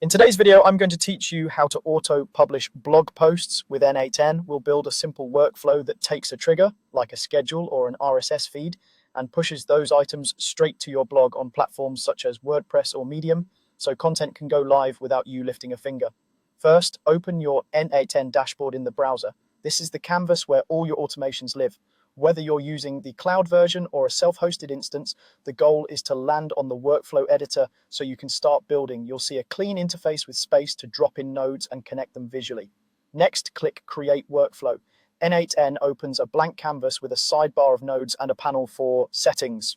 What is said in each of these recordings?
In today's video, I'm going to teach you how to auto-publish blog posts with N8N. We'll build a simple workflow that takes a trigger, like a schedule or an RSS feed, and pushes those items straight to your blog on platforms such as WordPress or Medium, so content can go live without you lifting a finger. First, open your N8N dashboard in the browser. This is the canvas where all your automations live. Whether you're using the cloud version or a self-hosted instance, the goal is to land on the workflow editor so you can start building. You'll see a clean interface with space to drop in nodes and connect them visually. Next, click Create Workflow. N8N opens a blank canvas with a sidebar of nodes and a panel for settings.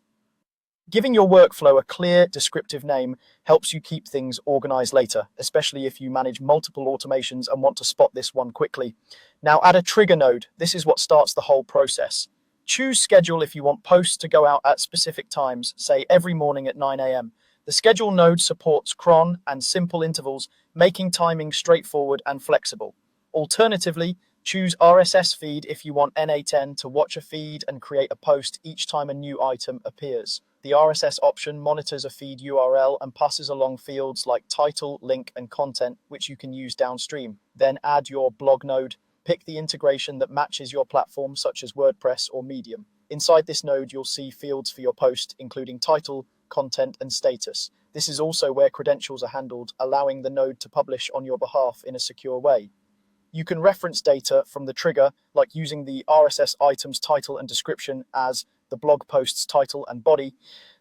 Giving your workflow a clear, descriptive name helps you keep things organized later, especially if you manage multiple automations and want to spot this one quickly. Now add a trigger node. This is what starts the whole process. Choose schedule if you want posts to go out at specific times, say every morning at 9 a.m. The schedule node supports cron and simple intervals, making timing straightforward and flexible. Alternatively, choose RSS feed if you want N8N to watch a feed and create a post each time a new item appears. The RSS option monitors a feed URL and passes along fields like title, link, and content, which you can use downstream. Then add your blog node. Pick the integration that matches your platform, such as WordPress or Medium. Inside this node, you'll see fields for your post, including title, content, and status. This is also where credentials are handled, allowing the node to publish on your behalf in a secure way. You can reference data from the trigger, like using the RSS item's title and description as the blog post's title and body,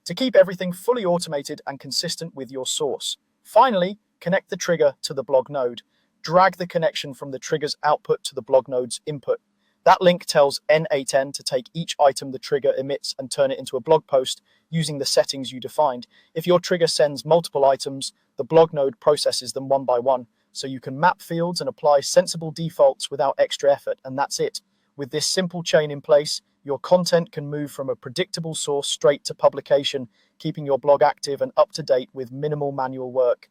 to keep everything fully automated and consistent with your source. Finally, connect the trigger to the blog node. Drag the connection from the trigger's output to the blog node's input. That link tells N8N to take each item the trigger emits and turn it into a blog post using the settings you defined. If your trigger sends multiple items, the blog node processes them one by one, so you can map fields and apply sensible defaults without extra effort, and that's it. With this simple chain in place, your content can move from a predictable source straight to publication, keeping your blog active and up to date with minimal manual work.